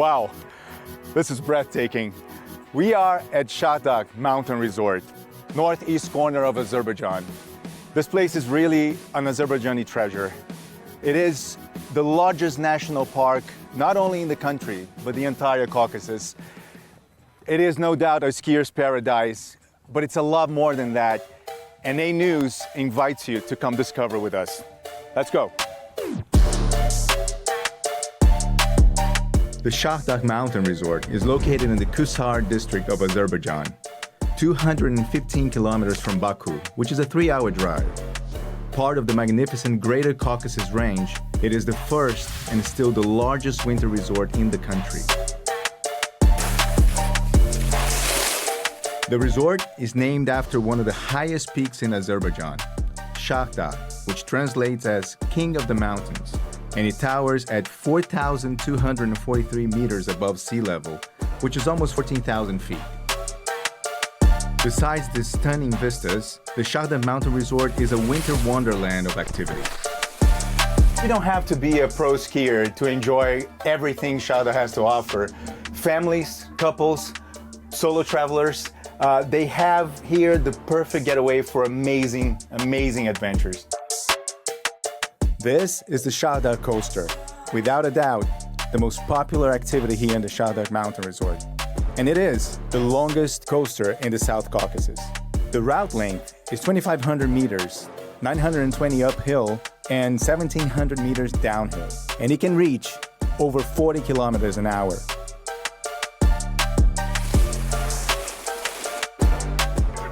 Wow, this is breathtaking. We are at Shahdag Mountain Resort, northeast corner of Azerbaijan. This place is really an Azerbaijani treasure. It is the largest national park, not only in the country, but the entire Caucasus. It is no doubt a skier's paradise, but it's a lot more than that. And AnewZ invites you to come discover with us. Let's go. The Shahdag Mountain Resort is located in the Kusar district of Azerbaijan, 215 kilometers from Baku, which is a 3-hour drive. Part of the magnificent Greater Caucasus range, it is the first and still the largest winter resort in the country. The resort is named after one of the highest peaks in Azerbaijan, Shahdag, which translates as King of the Mountains, and it towers at 4,243 meters above sea level, which is almost 14,000 feet. Besides the stunning vistas, the Shahdag Mountain Resort is a winter wonderland of activities. You don't have to be a pro skier to enjoy everything Shahdag has to offer. Families, couples, solo travelers, they have here the perfect getaway for amazing, amazing adventures. This is the Sharda Coaster, without a doubt, the most popular activity here in the Shahdag Mountain Resort. And it is the longest coaster in the South Caucasus. The route length is 2,500 meters, 920 uphill, and 1,700 meters downhill. And it can reach over 40 kilometers an hour.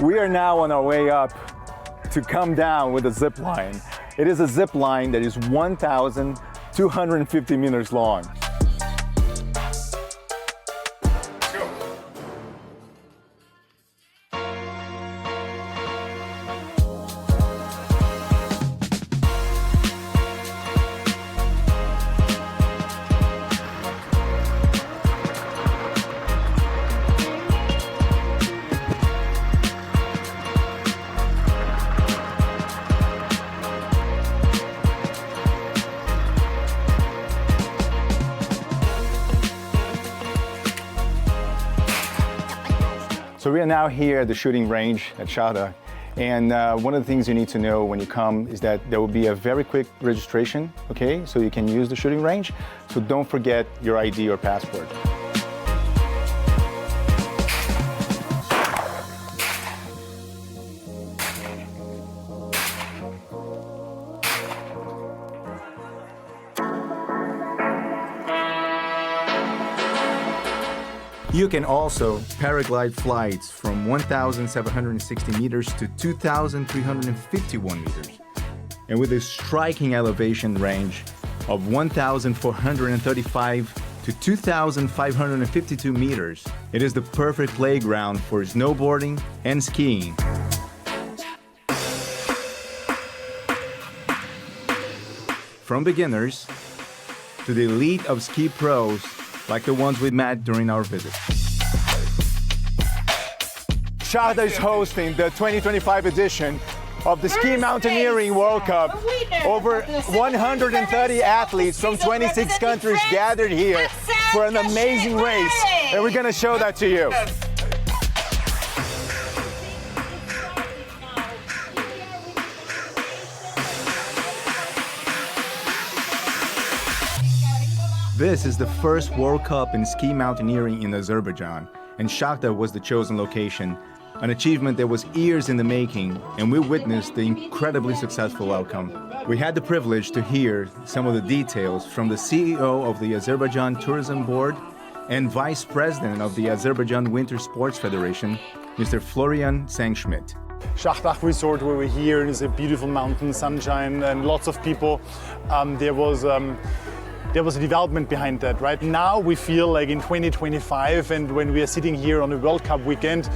We are now on our way up to come down with a zip line. It is a zip line that is 1,250 meters long. So we are now here at the shooting range at Sharda, and one of the things you need to know when you come is that there will be a very quick registration, okay? So you can use the shooting range, so don't forget your ID or passport. You can also paraglide flights from 1,760 meters to 2,351 meters. And with a striking elevation range of 1,435 to 2,552 meters, it is the perfect playground for snowboarding and skiing. From beginners to the elite of ski pros, like the ones we met during our visit. Sharda is hosting the 2025 edition of the Ski-Mountaineering World Cup. Over 130 athletes from 26 countries gathered here for an amazing race, and we're gonna show that to you. This is the first World Cup in ski mountaineering in Azerbaijan, and Shahdag was the chosen location, an achievement that was years in the making, and we witnessed the incredibly successful outcome. We had the privilege to hear some of the details from the CEO of the Azerbaijan Tourism Board and Vice President of the Azerbaijan Winter Sports Federation, Mr. Florian Sengstschmid. Shahdag Resort, where we're here, is a beautiful mountain, sunshine, and lots of people. There was a development behind that. Right now we feel like in 2025, and when we are sitting here on a World Cup weekend,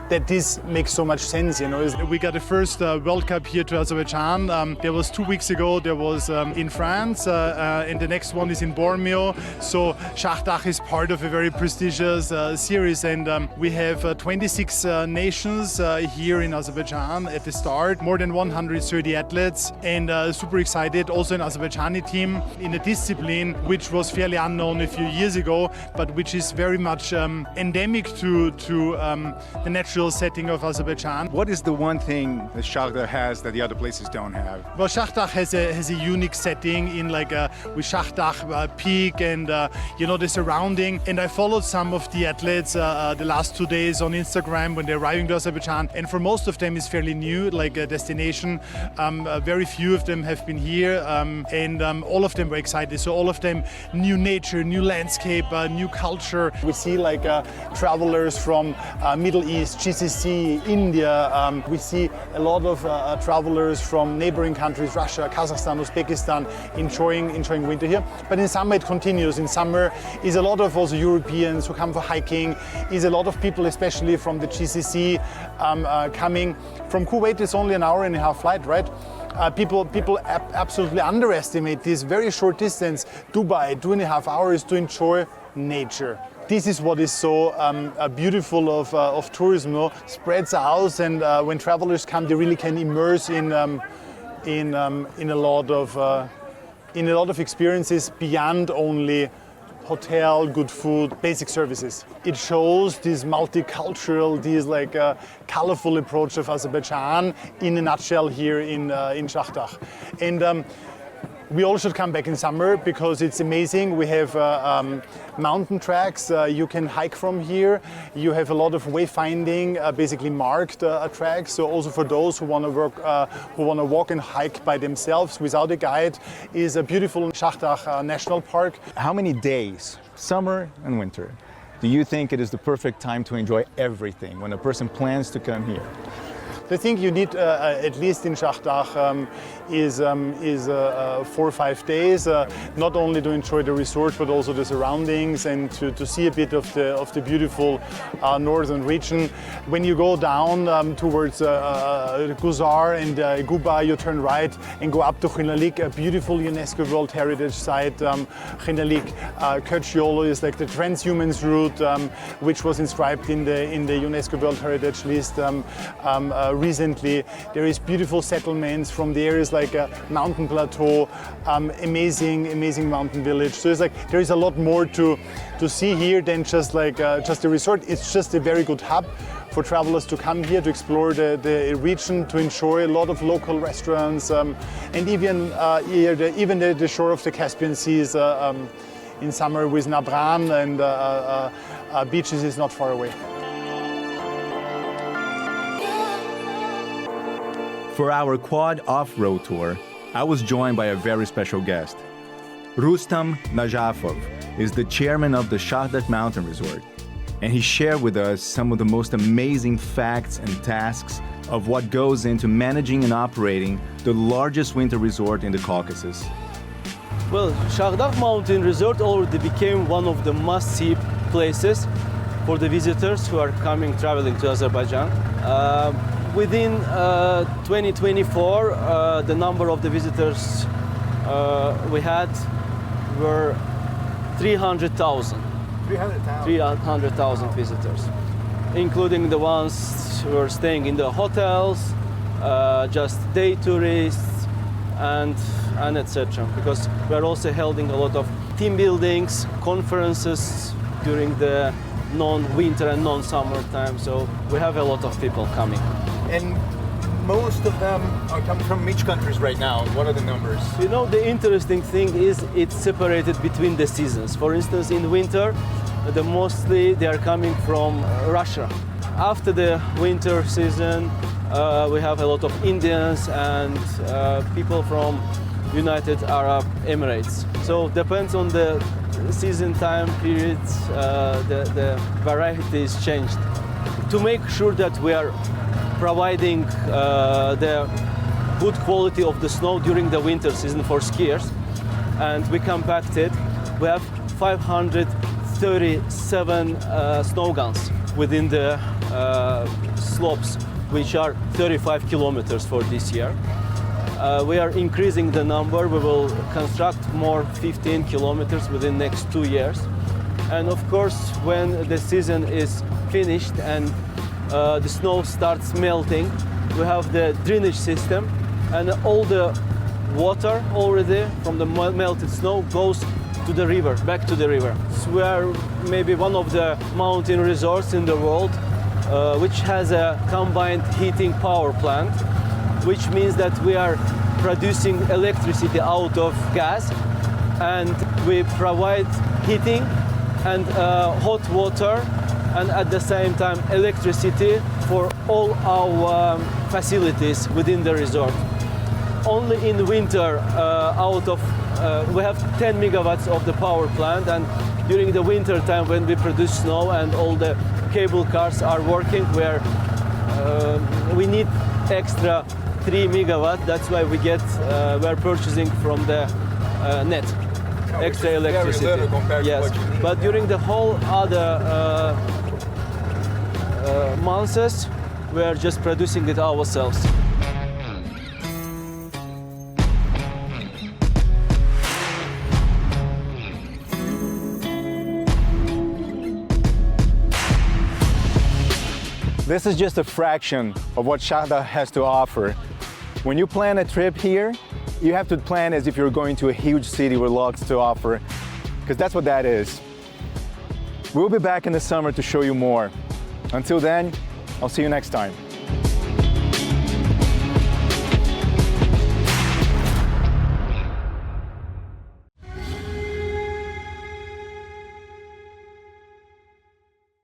that this makes so much sense, you know. We got the first World Cup here to Azerbaijan. There was 2 weeks ago, there was in France, and the next one is in Bormio. So Shahdag is part of a very prestigious series, and we have 26 nations here in Azerbaijan at the start, more than 130 athletes, and super excited. Also an Azerbaijani team in a discipline which was fairly unknown a few years ago, but which is very much endemic to the natural setting of Azerbaijan. What is the one thing that Shahdag has that the other places don't have? Well, Shahdag has a unique setting in with Shahdag Peak and you know, the surrounding. And I followed some of the athletes the last 2 days on Instagram when they're arriving to Azerbaijan, and for most of them it's fairly new, like a destination. Very few of them have been here, and all of them were excited. So all of them, new nature, new landscape, new culture. We see travelers from Middle East, GCC, India. We see a lot of travelers from neighboring countries, Russia, Kazakhstan, Uzbekistan, enjoying winter here. But in summer it continues. In summer is a lot of also Europeans who come for hiking, is a lot of people, especially from the GCC, coming. From Kuwait it's only an hour and a half flight, right? People absolutely underestimate this very short distance, Dubai, 2.5 hours, to enjoy nature. This is what is so beautiful of tourism, no? Spreads out, and when travelers come, they really can immerse in a lot of experiences beyond only hotel, good food, basic services. It shows this multicultural, this colorful approach of Azerbaijan in a nutshell here in Shahdag. And we all should come back in summer because it's amazing. We have mountain tracks you can hike from here. You have a lot of wayfinding, basically marked tracks. So also for those who want to walk and hike by themselves without a guide, is a beautiful Shahdag National Park. How many days, summer and winter, do you think it is the perfect time to enjoy everything when a person plans to come here? I think you need, at least in Shahdag, is 4 or 5 days, not only to enjoy the resort but also the surroundings and to see a bit of the beautiful northern region. When you go down towards Guzar and Guba, you turn right and go up to Khinalik, a beautiful UNESCO World Heritage Site. Khinalik Köchyolu is like the transhumance route, which was inscribed in the UNESCO World Heritage List recently. There is beautiful settlements from the areas like a mountain plateau, amazing mountain village. So it's there is a lot more to see here than just a resort. It's just a very good hub for travelers to come here to explore the region, to enjoy a lot of local restaurants, and even the shore of the Caspian Seas in summer with Nabran and beaches is not far away. For our quad off-road tour, I was joined by a very special guest. Rustam Najafov is the chairman of the Shahdag Mountain Resort, and he shared with us some of the most amazing facts and tasks of what goes into managing and operating the largest winter resort in the Caucasus. Well, Shahdag Mountain Resort already became one of the must-see places for the visitors who are traveling to Azerbaijan. Within 2024, the number of the visitors we had were 300,000. 300,000 visitors, including the ones who are staying in the hotels, just day tourists, and etc. Because we are also holding a lot of team buildings, conferences during the non-winter and non-summer time. So we have a lot of people coming. And most of them are coming from which countries right now? What are the numbers? You know, the interesting thing is it's separated between the seasons. For instance, in winter, mostly they are coming from Russia. After the winter season, we have a lot of Indians and people from United Arab Emirates. So depends on the season time periods, the variety is changed. To make sure that we are providing the good quality of the snow during the winter season for skiers, and we compacted. We have 537 snow guns within the slopes, which are 35 kilometers for this year. We are increasing the number. We will construct more 15 kilometers within next 2 years. And of course, when the season is finished and the snow starts melting, we have the drainage system, and all the water already from the melted snow goes to the river, back to the river. So we are maybe one of the mountain resorts in the world which has a combined heating power plant, which means that we are producing electricity out of gas, and we provide heating and hot water, and at the same time electricity for all our facilities within the resort. Only in winter, we have 10 megawatts of the power plant, and during the winter time when we produce snow and all the cable cars are working, we need extra 3 megawatt. That's why we're purchasing from the net extra electricity. Very little compared to what you need. But during the whole other months, we are just producing it ourselves. This is just a fraction of what Shahdag has to offer. When you plan a trip here, you have to plan as if you're going to a huge city with lots to offer, because that's what that is. We'll be back in the summer to show you more. Until then, I'll see you next time.